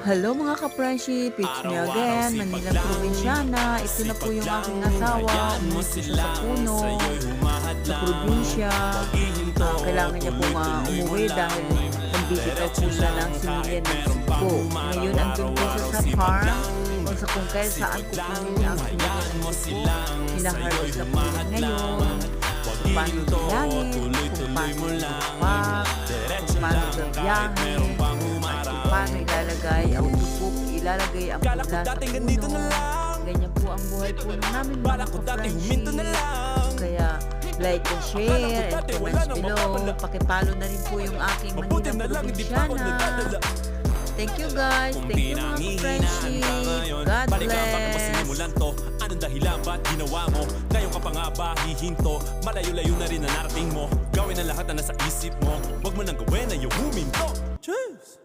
Hello mga ka-friendship, it's me again, Manilang Probinsyana. Ito na po yung aking asawa, umuwi po siya sa Puno, sa probinsya. Kailangan niya pong umuwi dahil nag-visit po siya ng similya ng Cebu. Ngayon, andun po siya sa farm, o sa kung kaya saan ko po niya ang similya ng Cebu. Hinaharvest na po yan ngayon, kung paano bilangin, kung paano ipapak, kung paano gabiyahe, paano ilalagay ang tupok, ilalagay ang pula sa puno. Ganyan po ang buhay po namin mga ka-friendship. Kaya like and share and comments below. Pakipalo na rin po yung aking Manilang Probinsyana. Thank you guys. Thank you mga ka-friendship. God bless. Anong dahilan ba't ginawa mo? Ngayon ka pa nga ba hihinto? Malayo-layo na rin na narating mo. Gawin ang lahat na nasa isip mo. Huwag mo nang gawin na yung huminto. Cheers!